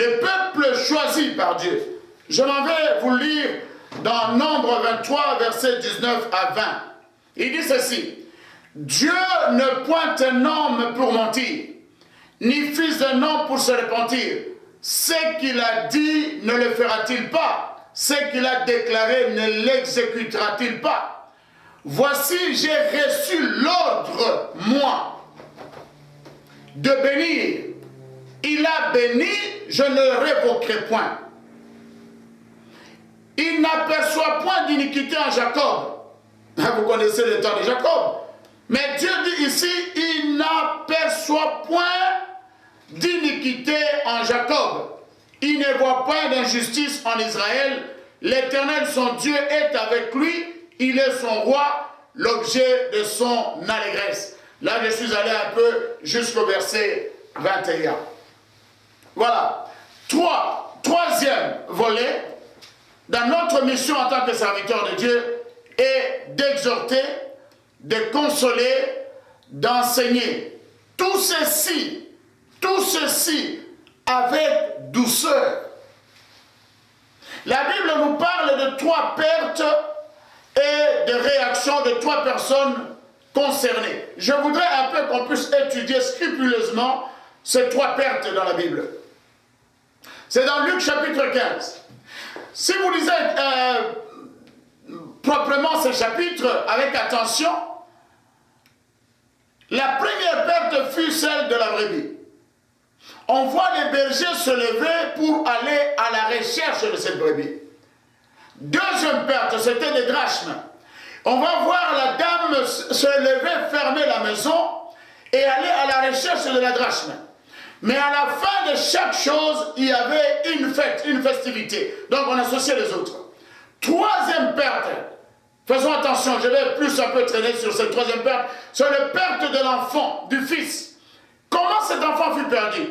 le peuple choisi par Dieu. Je m'en vais vous lire dans Nombre 23, versets 19 à 20. Il dit ceci. Dieu ne pointe un homme pour mentir, ni fils d'un homme pour se repentir. Ce qu'il a dit ne le fera-t-il pas? Ce qu'il a déclaré ne l'exécutera-t-il pas? Voici, j'ai reçu l'ordre, moi, de bénir. Il a béni, je ne le révoquerai point. Il n'aperçoit point d'iniquité en Jacob. Vous connaissez le temps de Jacob. Mais Dieu dit ici, il n'aperçoit point d'iniquité en Jacob. Il ne voit point d'injustice en Israël. L'Éternel, son Dieu, est avec lui. Il est son roi, l'objet de son allégresse. Là, je suis allé un peu jusqu'au verset 21. Voilà. Troisième volet dans notre mission en tant que serviteur de Dieu est d'exhorter, de consoler, d'enseigner. Tout ceci avec douceur. La Bible nous parle de 3 pertes et de réactions de 3 personnes concernées. Je voudrais un peu qu'on puisse étudier scrupuleusement ces 3 pertes dans la Bible. C'est dans Luc chapitre 15. Si vous lisez proprement ces chapitres avec attention, la première perte fut celle de la brebis. On voit les bergers se lever pour aller à la recherche de cette brebis. Deuxième perte, c'était des drachmes. On va voir la dame se lever, fermer la maison et aller à la recherche de la drachme. Mais à la fin de chaque chose, il y avait une fête, une festivité. Donc on associait les autres. Troisième perte. Faisons attention, je vais plus un peu traîner sur cette troisième perte. C'est la perte de l'enfant, du fils. Comment cet enfant fut perdu?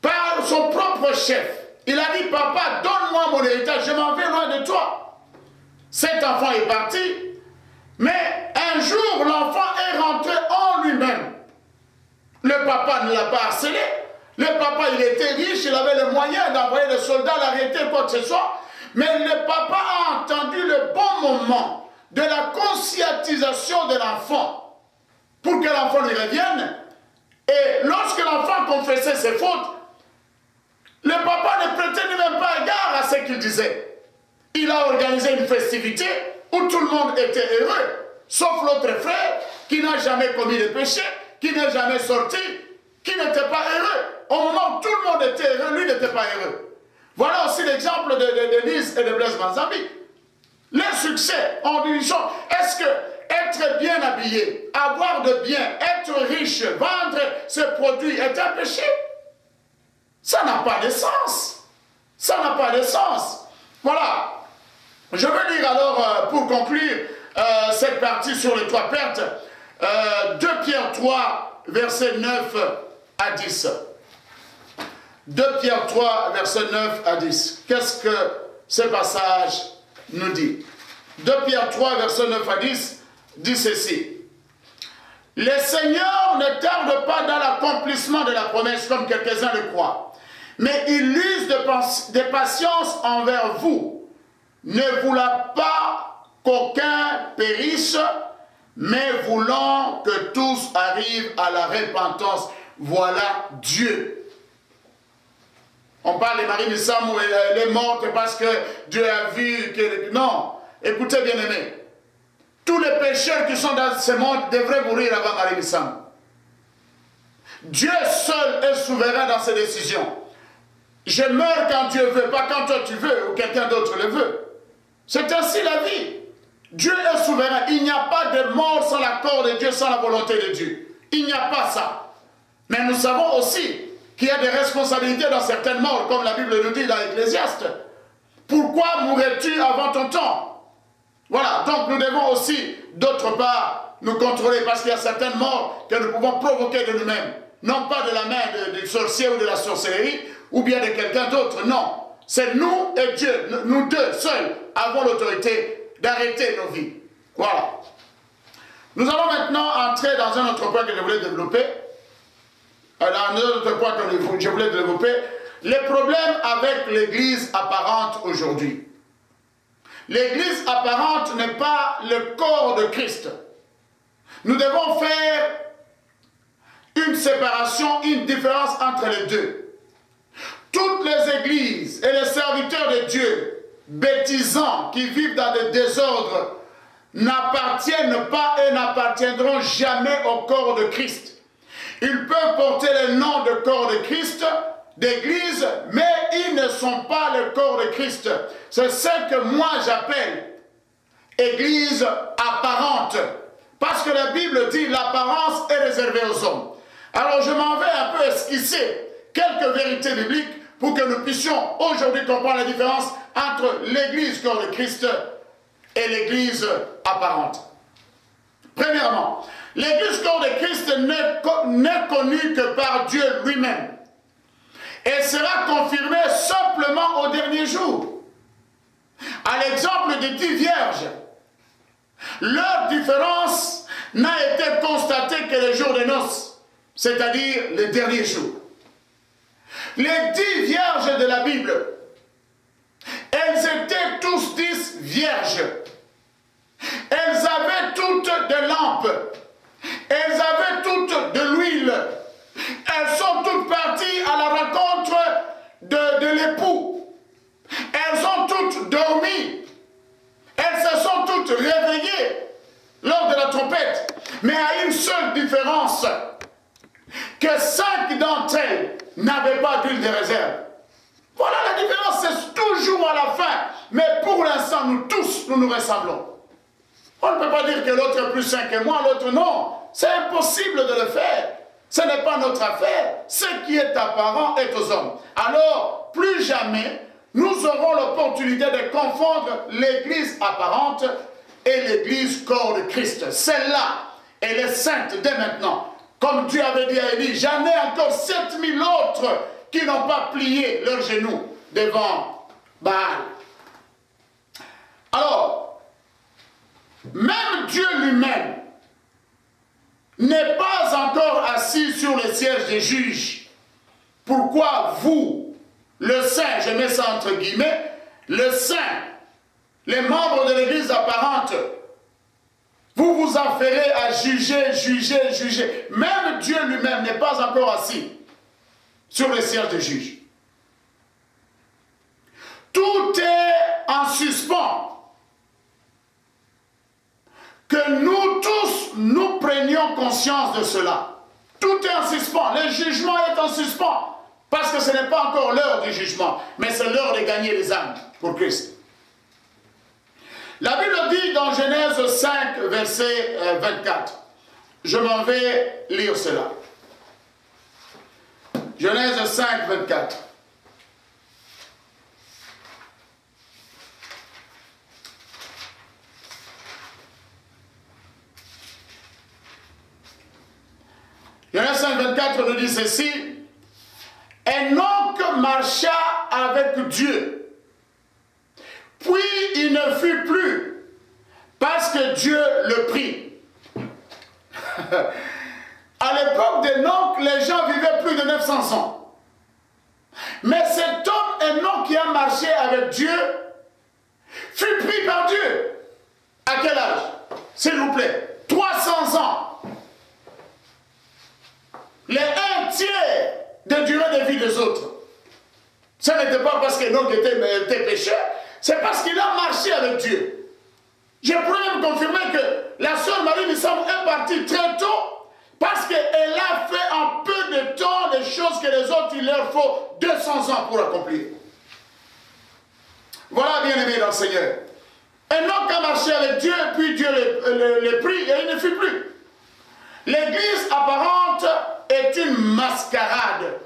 Par son propre chef. Il a dit, papa, donne-moi mon héritage, je m'en vais loin de toi. Cet enfant est parti, mais un jour, l'enfant est rentré en lui-même. Le papa ne l'a pas harcelé. Le papa, il était riche, il avait le moyen d'envoyer des soldats l'arrêter, quoi que ce soit. Mais le papa a entendu le bon moment de la conscientisation de l'enfant pour que l'enfant lui revienne. Et lorsque l'enfant confessait ses fautes, le papa ne prêtait même pas égard à ce qu'il disait. Il a organisé une festivité où tout le monde était heureux, sauf l'autre frère qui n'a jamais commis de péché, qui n'est jamais sorti, qui n'était pas heureux. Au moment où tout le monde était heureux, lui n'était pas heureux. Voilà aussi l'exemple de Lise et de Blaise Manzambi. Les succès en disant, est-ce que être bien habillé, avoir de bien, être riche, vendre ses produits est un péché? Ça n'a pas de sens. Ça n'a pas de sens. Voilà. Je vais lire alors, pour conclure cette partie sur les 3 pertes, 2 Pierre 3, versets 9 à 10. 2 Pierre 3, versets 9 à 10. Qu'est-ce que ce passage nous dit? 2 Pierre 3, versets 9 à 10, dit ceci. Le Seigneur ne tarde pas dans l'accomplissement de la promesse comme quelques-uns le croient, mais il use de patience envers vous, ne voulant pas qu'aucun périsse, mais voulant que tous arrivent à la repentance. Voilà Dieu. On parle de Marie Missam où elle est morte parce que Dieu a vu que... Non, écoutez bien aimés, tous les pécheurs qui sont dans ce monde devraient mourir avant Marie Missam. Dieu seul est souverain dans ses décisions. Je meurs quand Dieu veut, pas quand toi tu veux ou quelqu'un d'autre le veut. C'est ainsi la vie. Dieu est souverain. Il n'y a pas de mort sans l'accord de Dieu, sans la volonté de Dieu. Il n'y a pas ça. Mais nous savons aussi qu'il y a des responsabilités dans certaines morts, comme la Bible nous dit dans l'Ecclésiaste. Pourquoi mourrais-tu avant ton temps? Voilà, donc nous devons aussi, d'autre part, nous contrôler, parce qu'il y a certaines morts que nous pouvons provoquer de nous-mêmes. Non pas de la main du sorcier ou de la sorcellerie, ou bien de quelqu'un d'autre, non. C'est nous et Dieu, nous deux seuls avons l'autorité d'arrêter nos vies. Voilà. Nous allons maintenant entrer dans un autre point que je voulais développer. Un autre point que je voulais développer. les problèmes avec l'église apparente aujourd'hui. L'église apparente n'est pas le corps de Christ. Nous devons faire une séparation, une différence entre les deux. Toutes les églises et les serviteurs de Dieu, bêtisants, qui vivent dans des désordres, n'appartiennent pas et n'appartiendront jamais au corps de Christ. Ils peuvent porter le nom de corps de Christ, d'église, mais ils ne sont pas le corps de Christ. C'est ce que moi j'appelle église apparente. Parce que la Bible dit l'apparence est réservée aux hommes. Alors je m'en vais un peu esquisser quelques vérités bibliques pour que nous puissions aujourd'hui comprendre la différence entre l'église corps de Christ et l'église apparente. Premièrement, l'église corps de Christ n'est connue que par Dieu lui-même. Elle sera confirmée simplement au dernier jour. À l'exemple des 10 vierges, leur différence n'a été constatée que le jour des noces, c'est-à-dire le dernier jour. Les 10 vierges de la Bible, elles étaient tous 10 vierges. Elles avaient toutes des lampes. Elles avaient toutes de l'huile. Elles sont toutes parties à la rencontre de l'époux. Elles ont toutes dormi. Elles se sont toutes réveillées lors de la trompette. Mais à une seule différence, que 5 d'entre elles n'avaient pas d'huile de réserve. Voilà la différence, c'est toujours à la fin. Mais pour l'instant, nous tous, nous nous ressemblons. On ne peut pas dire que l'autre est plus saint que moi, l'autre non. C'est impossible de le faire. Ce n'est pas notre affaire. Ce qui est apparent est aux hommes. Alors, plus jamais, nous aurons l'opportunité de confondre l'église apparente et l'église corps de Christ. Celle-là, elle est sainte dès maintenant. Comme Dieu avait dit à Élie, j'en ai encore 7000 autres qui n'ont pas plié leurs genoux devant Baal. Alors, même Dieu lui-même n'est pas encore assis sur le siège des juges. Pourquoi vous, le saint, je mets ça entre guillemets, le saint, les membres de l'église apparente, vous vous affairez à juger, juger, juger. Même Dieu lui-même n'est pas encore assis sur le siège des juges. Tout est en suspens. Que nous tous, nous prenions conscience de cela. Tout est en suspens. Le jugement est en suspens. Parce que ce n'est pas encore l'heure du jugement, mais c'est l'heure de gagner les âmes pour Christ. La Bible dit dans Genèse 5, verset 24. Je m'en vais lire cela. Genèse 5, 24. Genèse 5, 24 nous dit ceci. Enoch marcha avec Dieu. Puis il ne fut plus, parce que Dieu le prit. À l'époque d'Enoch, les gens vivaient plus de 900 ans. Mais cet homme Enoch qui a marché avec Dieu fut pris par Dieu. À quel âge? S'il vous plaît, 300 ans. Les 1/3 de durée de vie des autres. Ce n'était pas parce qu'Enoch était pécheur, c'est parce qu'il a marché avec Dieu. Je pourrais même confirmer que la sœur Marie Missamou est partie très tôt parce qu'elle a fait en peu de temps des choses que les autres, il leur faut 200 ans pour accomplir. Voilà, bien aimé dans le Seigneur. Enoch a marché avec Dieu, puis Dieu le prit et il ne fut plus. L'église apparente est une mascarade.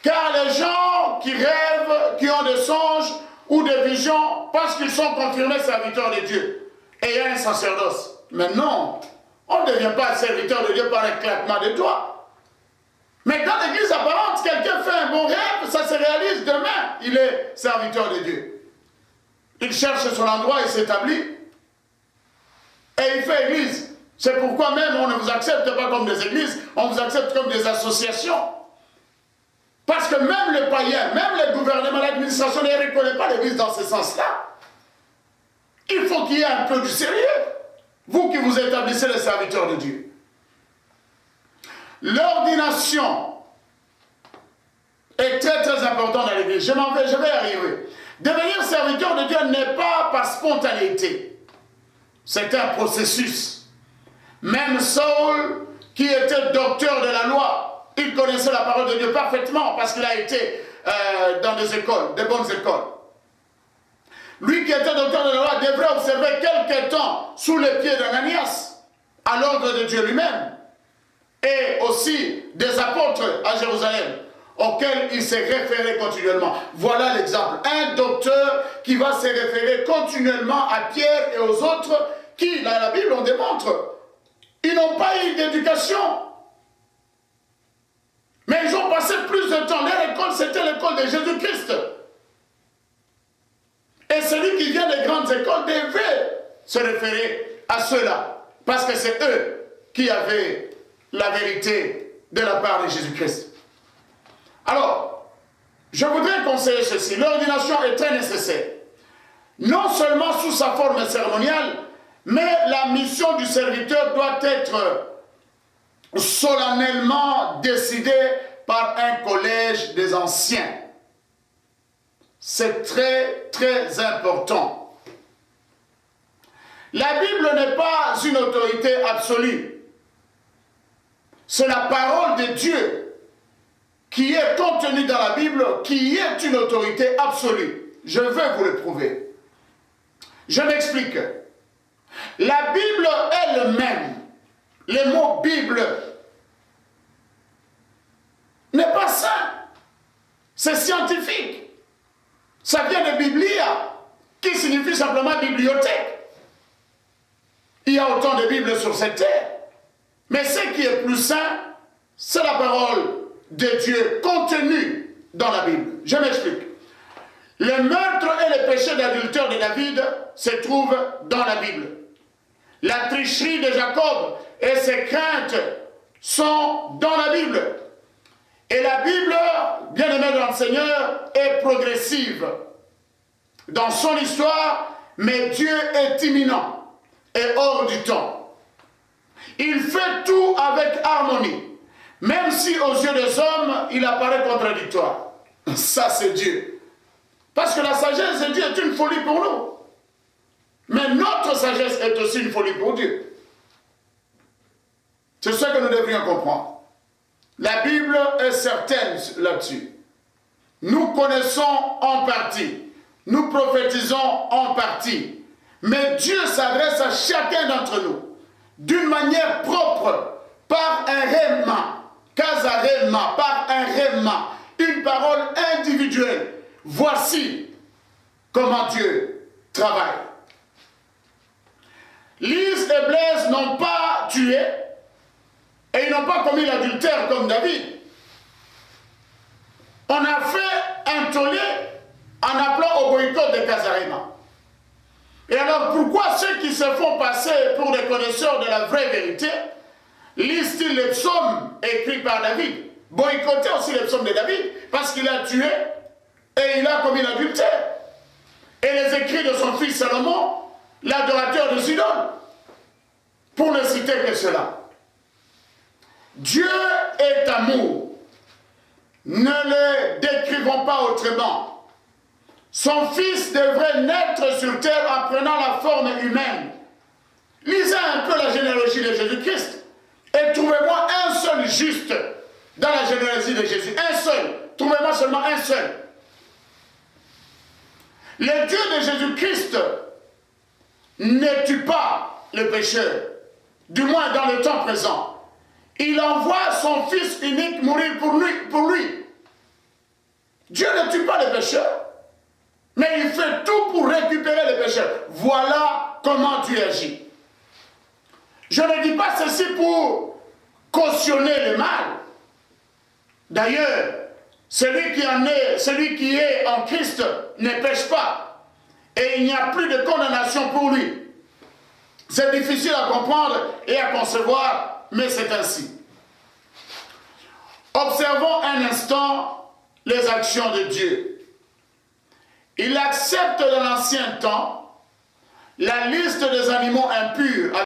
Car les gens qui rêvent, qui ont des songes ou des visions, parce qu'ils sont confirmés serviteurs de Dieu. Et il y a un sacerdoce. Mais non, on ne devient pas serviteur de Dieu par un claquement de doigts. Mais dans l'église apparente, quelqu'un fait un bon rêve, ça se réalise demain, il est serviteur de Dieu. Il cherche son endroit, il s'établit. Et il fait église. C'est pourquoi même on ne vous accepte pas comme des églises, on vous accepte comme des associations. Parce que même les païens, même les gouvernements, l'administration ne reconnaît pas l'Église dans ce sens-là. Il faut qu'il y ait un peu de sérieux. Vous qui vous établissez les serviteurs de Dieu. L'ordination est très très importante dans l'Église. Je vais y arriver. Devenir serviteur de Dieu n'est pas par spontanéité. C'est un processus. Même Saul, qui était docteur de la loi, il connaissait la parole de Dieu parfaitement parce qu'il a été dans des écoles, des bonnes écoles. Lui qui était docteur de la loi devrait observer quelques temps sous les pieds d'Ananias, à l'ordre de Dieu lui-même, et aussi des apôtres à Jérusalem, auxquels il s'est référé continuellement. Voilà l'exemple. Un docteur qui va se référer continuellement à Pierre et aux autres qui, dans la Bible, on démontre, ils n'ont pas eu d'éducation. Mais ils ont passé plus de temps. Leur école, c'était l'école de Jésus-Christ. Et celui qui vient des grandes écoles devait se référer à ceux-là. Parce que c'est eux qui avaient la vérité de la part de Jésus-Christ. Alors, je voudrais conseiller ceci. L'ordination est très nécessaire. Non seulement sous sa forme cérémoniale, mais la mission du serviteur doit être solennellement décidée par un collège des anciens. C'est très, très important. La Bible n'est pas une autorité absolue. C'est la parole de Dieu qui est contenue dans la Bible, qui est une autorité absolue. Je vais vous le prouver. Je m'explique. La Bible elle-même, le mot Bible, n'est pas ça. C'est scientifique. Ça vient de Biblia, qui signifie simplement bibliothèque. Il y a autant de Bibles sur cette terre. Mais ce qui est plus saint, c'est la parole de Dieu contenue dans la Bible. Je m'explique. Le meurtre et le péché d'adultère de David se trouvent dans la Bible. La tricherie de Jacob et ses craintes sont dans la Bible. Et la Bible, bien aimée dans le Seigneur, est progressive dans son histoire, mais Dieu est imminent et hors du temps. Il fait tout avec harmonie, même si aux yeux des hommes, il apparaît contradictoire. Ça, c'est Dieu. Parce que la sagesse de Dieu est une folie pour nous. Mais notre sagesse est aussi une folie pour Dieu. C'est ce que nous devrions comprendre. La Bible est certaine là-dessus. Nous connaissons en partie. Nous prophétisons en partie. Mais Dieu s'adresse à chacun d'entre nous d'une manière propre, par un rhéma, kasarhéma, par un rhéma, une parole individuelle. Voici comment Dieu travaille. Lys et Blaise n'ont pas tué et ils n'ont pas commis l'adultère comme David. On a fait un tollé en appelant au boycott de Kasarhéma. Et alors pourquoi ceux qui se font passer pour des connaisseurs de la vraie vérité lisent-ils les psaumes écrits par David? Boycotter aussi les psaumes de David parce qu'il a tué et il a commis l'adultère. Et les écrits de son fils Salomon, l'adorateur de Sidon, pour ne citer que cela. Dieu est amour. Ne le décrivons pas autrement. Son fils devrait naître sur terre en prenant la forme humaine. Lisez un peu la généalogie de Jésus-Christ et trouvez-moi un seul juste dans la généalogie de Jésus. Un seul. Trouvez-moi seulement un seul. Le Dieu de Jésus-Christ ne tue pas le pécheur, du moins dans le temps présent. Il envoie son Fils unique mourir pour lui. Dieu ne tue pas les pécheurs, mais il fait tout pour récupérer les pécheurs. Voilà comment Dieu agit. Je ne dis pas ceci pour cautionner le mal. D'ailleurs, celui qui est en Christ ne pêche pas. Et il n'y a plus de condamnation pour lui. C'est difficile à comprendre et à concevoir, mais c'est ainsi. Observons un instant les actions de Dieu. Il accepte dans l'ancien temps la liste des animaux impurs